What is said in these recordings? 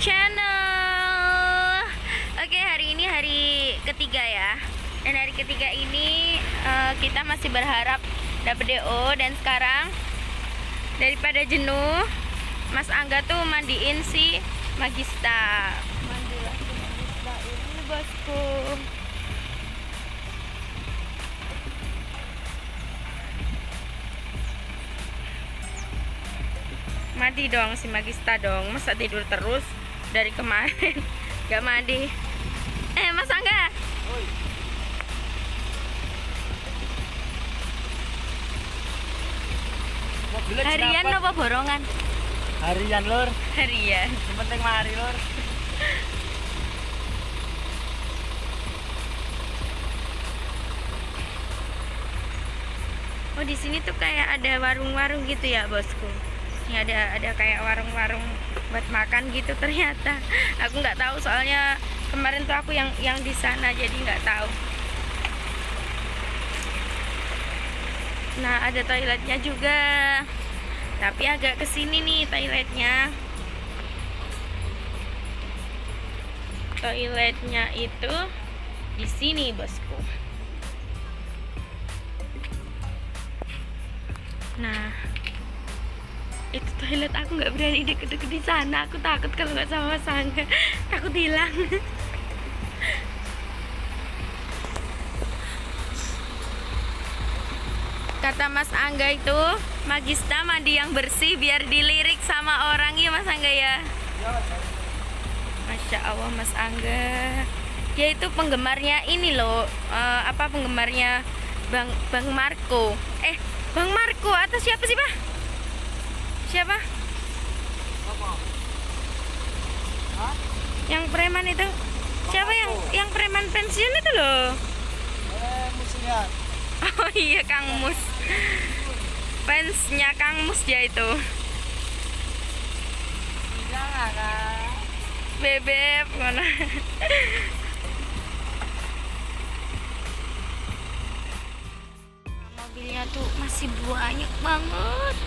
channel. Oke, hari ini hari ketiga ya. Dan hari ketiga ini kita masih berharap dapat DO. Dan sekarang daripada jenuh, Mas Angga tuh mandiin si Magista. Mandilah si Magista ini, bosku. Mandi dong si Magista dong. Masa tidur terus dari kemarin gak mandi. Mas Angga. Oi. Harian apa borongan? Harian lur. Harian. Yang penting mari lur. Oh, di sini tuh kayak ada warung-warung gitu ya, bosku. Ini ada kayak warung-warung buat makan gitu ternyata. Aku nggak tahu soalnya kemarin tuh aku yang di sana jadi nggak tahu. Nah, ada toiletnya juga. Tapi agak kesini nih toiletnya. Toiletnya itu di sini, bosku. Nah, itu toilet aku nggak berani deket-deket di sana. Aku takut kalau nggak sama Mas Angga, takut hilang. Kata Mas Angga itu, Magista mandi yang bersih biar dilirik sama orang ya, Mas Angga ya. Masya Allah, Mas Angga. Dia itu penggemarnya ini loh, penggemarnya Bang Marco. Bang Marco atau siapa sih, Pak? Siapa? Apa? Hah? Yang preman itu? Siapa yang preman pensiun itu loh? Musuhnya. Oh iya, Kang Mus. Fansnya Kang Mus dia itu. Jangan kan. Bebek mana? Mobilnya tuh masih banyak banget.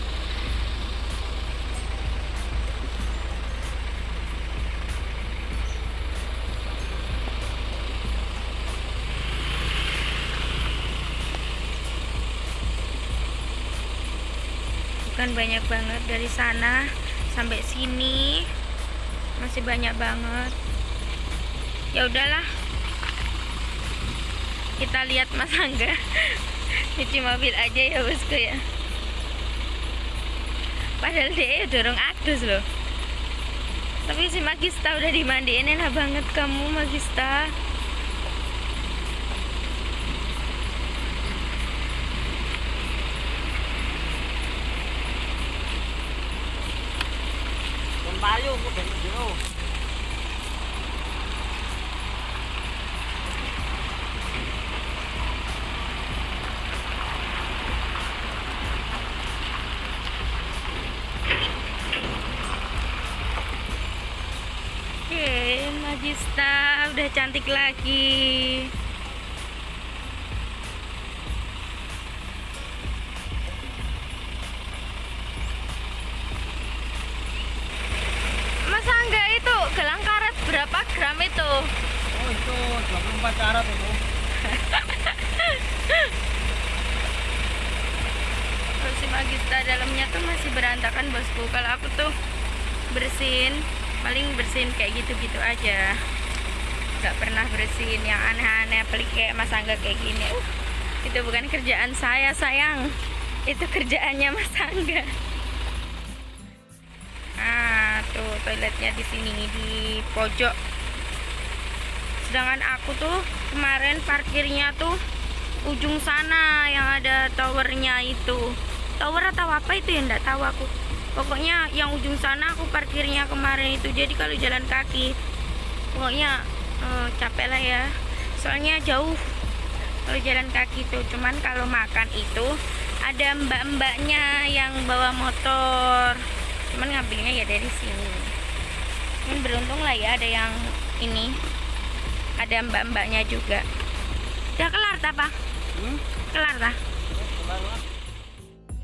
Bukan banyak banget, dari sana sampai sini masih banyak banget. Ya udahlah, kita lihat Mas Angga cuci mobil aja ya, bosku ya. Padahal dia dorong adus loh. Tapi si Magista udah dimandiin. Enak banget kamu, Magista. Payu kok ben jero. Oke, Magista udah cantik lagi. Mas Angga, itu gelang karet berapa gram itu? Oh, itu 24 karat itu. Terus si Magista dalamnya tuh masih berantakan, bosku. Kalau aku tuh bersihin, paling bersihin kayak gitu-gitu aja. Gak pernah bersihin yang aneh-aneh, pelik kayak Mas Angga kayak gini. Itu bukan kerjaan saya, sayang. Itu kerjaannya Mas Angga. Nah, tuh toiletnya di sini di pojok. Sedangkan aku tuh kemarin parkirnya tuh ujung sana yang ada towernya itu. Tower atau apa itu ya, enggak tahu aku. Pokoknya yang ujung sana aku parkirnya kemarin itu. Jadi kalau jalan kaki pokoknya capek lah ya. Soalnya jauh kalau jalan kaki tuh. Cuman kalau makan itu ada mbak-mbaknya yang bawa motor. Cuman ngambilnya ya dari sini. Cuman beruntung lah ya ada yang ini. Ada mbak-mbaknya juga. Udah kelar tak, Pak? Kelar tak?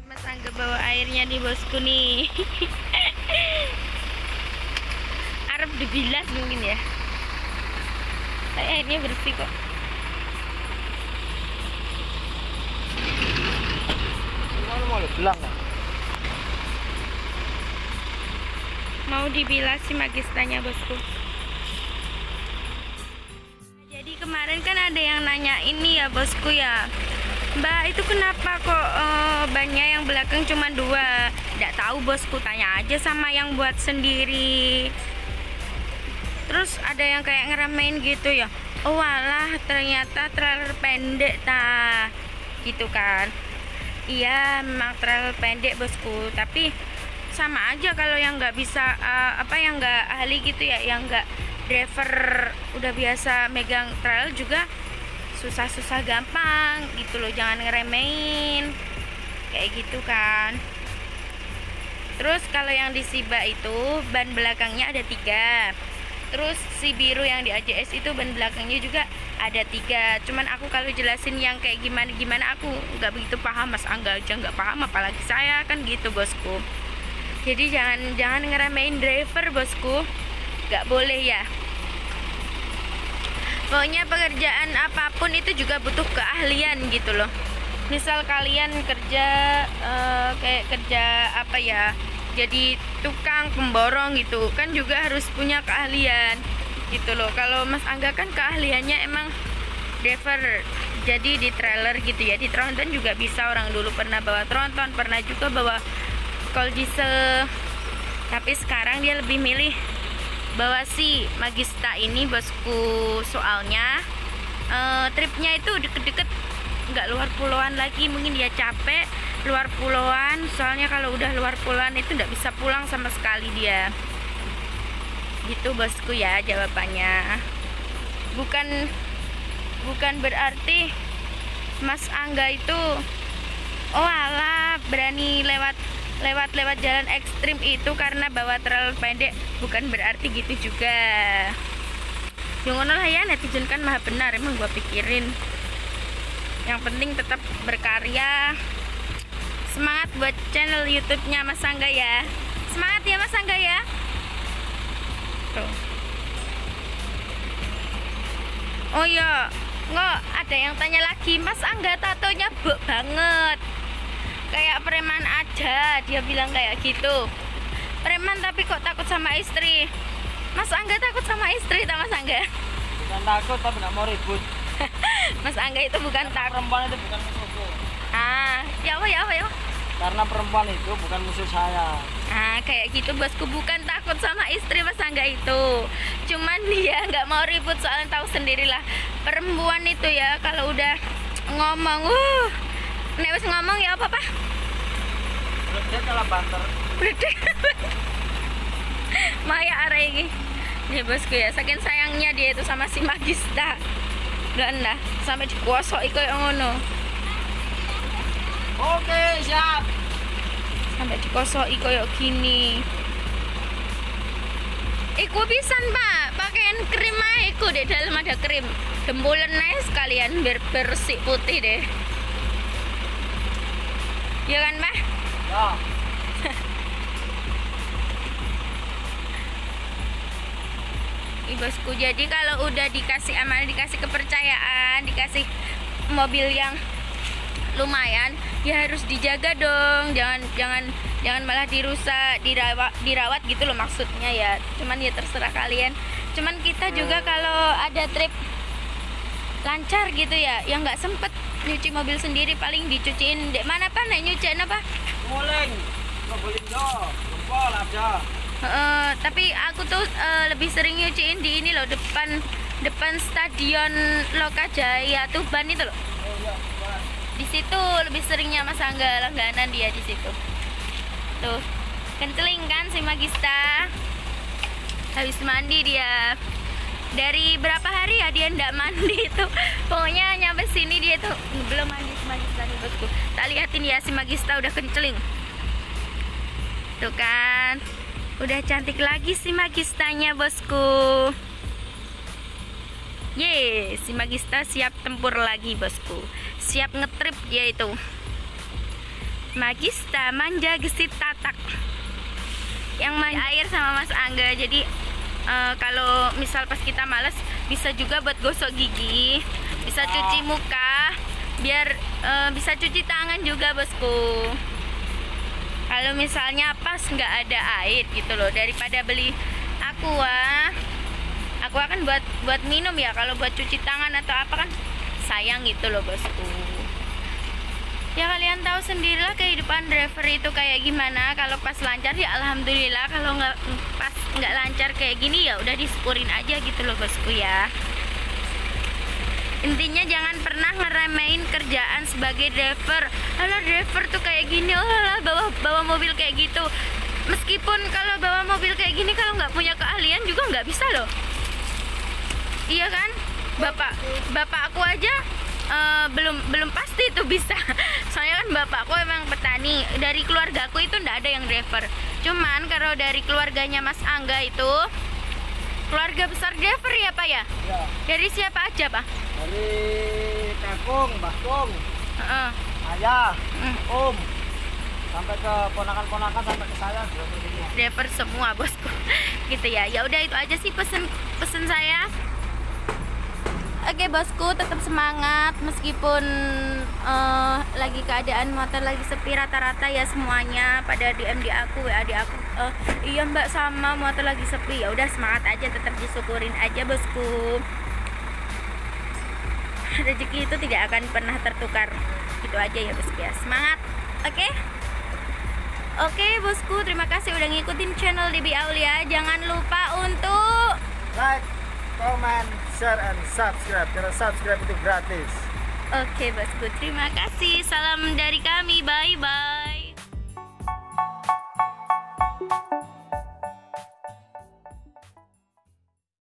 Mas Angga bawa airnya nih, bosku nih. arep dibilas mungkin ya. Tapi airnya bersih kok. Ini mau belang kan? Mau dibilas si magistanya bosku. Jadi kemarin kan ada yang nanya ini ya bosku ya, Mbak itu kenapa kok bannya yang belakang cuma 2? Nggak tahu bosku, tanya aja sama yang buat sendiri. Terus ada yang kayak ngeremehin gitu ya, oh walah ternyata trailer pendek ta, gitu kan. Iya memang trailer pendek bosku, tapi sama aja kalau yang nggak bisa yang nggak ahli gitu ya, yang nggak driver udah biasa megang trailer juga susah-susah gampang gitu loh, jangan ngeremehin kayak gitu kan. Terus kalau yang di Shiba itu ban belakangnya ada 3, terus si biru yang di AJS itu ban belakangnya juga ada 3. Cuman aku kalau jelasin yang kayak gimana aku nggak begitu paham, Mas Angga aja nggak paham apalagi saya kan gitu bosku. Jadi jangan ngeremehin driver bosku, nggak boleh ya. Pokoknya pekerjaan apapun itu juga butuh keahlian gitu loh. Misal kalian kerja kayak kerja apa ya, jadi tukang pemborong gitu kan juga harus punya keahlian gitu loh. Kalau Mas Angga kan keahliannya emang driver, jadi di trailer gitu ya. Di tronton juga bisa, orang dulu pernah bawa tronton, pernah juga bawa kol diesel, tapi sekarang dia lebih milih bawa si Magista ini bosku. Soalnya tripnya itu deket-deket, nggak luar pulauan lagi, mungkin dia capek luar pulauan. Soalnya kalau udah luar pulauan itu nggak bisa pulang sama sekali dia. Gitu bosku ya jawabannya. Bukan berarti Mas Angga itu oh alah berani lewat jalan ekstrim itu karena bawa trailer pendek, bukan berarti gitu juga. Yang ngono lah ya, netizen kan maha benar, emang gua pikirin. Yang penting tetap berkarya. Semangat buat channel YouTube-nya Mas Angga ya. Semangat ya Mas Angga ya. Tuh. Oh iya, nggak ada yang tanya lagi, Mas Angga tatonya bok banget. Kayak preman aja, dia bilang kayak gitu. Preman tapi kok takut sama istri. Mas Angga takut sama istri tak Mas Angga? Bukan takut tapi nggak mau ribut. Mas Angga itu bukan takut. Perempuan itu bukan musuhku. Ya apa? Karena perempuan itu bukan musuh saya. Kayak gitu bosku, bukan takut sama istri Mas Angga itu. Cuman dia nggak mau ribut, soalnya tahu sendirilah perempuan itu ya kalau udah ngomong, nek wis ngomong ya apa-apa. Dia kalah banter. Maya arah ini. Nih bosku ya, saking sayangnya dia itu sama si Magista. Lah sampai dikuasai kayak ngono. Oke, siap. Sampai dikosoi kayak gini. Iku pisan Pak, pakaian krim aja iku deh, dalam ada krim. Dempulen aja sekalian biar bersih putih deh. Ya kan Pak? Ya. Bosku, jadi kalau udah dikasih amanah, dikasih kepercayaan, dikasih mobil yang lumayan, ya harus dijaga dong. Jangan malah dirusak, dirawat gitu loh maksudnya ya. Cuman ya terserah kalian. Cuman kita juga kalau ada trip lancar gitu ya, yang nggak sempet nyuci mobil sendiri, paling dicuciin dek mana Pak, nek nyuciin apa? Muleng, Probolinggo, Jempol ada. Tapi aku tuh lebih sering nyuciin di ini loh, depan stadion Lokajaya Tuban itu loh. Oh iya, Tuban. Di situ lebih seringnya Mas Angga, langganan dia di situ. Tuh, kenceling kan si Magista. Habis mandi dia. Dari berapa hari ya dia ndak mandi itu. Pokoknya nyampe sini dia tuh belum mandi si Magista nih bosku. Tak liatin ya si Magista udah kenceling. Tuh kan. Udah cantik lagi si Magistanya bosku. Ye, si Magista siap tempur lagi bosku. Siap ngetrip dia itu. Magista manja gesit tatak. Yang manja air sama Mas Angga. Jadi Kalau misal pas kita males, bisa juga buat gosok gigi, bisa cuci muka, biar bisa cuci tangan juga bosku. Kalau misalnya pas nggak ada air gitu loh, daripada beli aqua kan buat minum ya, kalau buat cuci tangan atau apa kan sayang gitu loh bosku. Ya kalian tahu sendirilah kehidupan driver itu kayak gimana. Kalau pas lancar ya alhamdulillah, kalau pas nggak lancar kayak gini ya udah disyukurin aja gitu loh bosku ya. Intinya jangan pernah ngeremehin kerjaan sebagai driver. Alah driver tuh kayak gini, lah bawa mobil kayak gitu. Meskipun kalau bawa mobil kayak gini, kalau nggak punya keahlian juga nggak bisa loh. Iya kan? Bapak aku aja belum pasti itu bisa. Soalnya kan bapakku emang petani. Dari keluargaku itu ndak ada yang driver. Cuman kalau dari keluarganya Mas Angga itu keluarga besar driver ya Pak ya? Ya. Dari siapa aja Pak? Dari kakung, bakung, Heeh. ayah, om, sampai ke ponakan-ponakan sampai ke saya Driver semua bosku. Gitu ya. Ya udah itu aja sih pesen saya. Oke bosku, tetap semangat meskipun lagi keadaan motor lagi sepi rata-rata ya, semuanya pada DM di aku, WA di aku. Iya Mbak, sama motor lagi sepi. Ya udah semangat aja, tetap disyukurin aja bosku. Rezeki itu tidak akan pernah tertukar. Gitu aja ya bosku ya. Semangat. Oke? Oke bosku, terima kasih udah ngikutin channel DB Aulia. Jangan lupa untuk like, comment, share, and subscribe. Karena subscribe itu gratis. Oke bosku, terima kasih. Salam dari kami. Bye bye.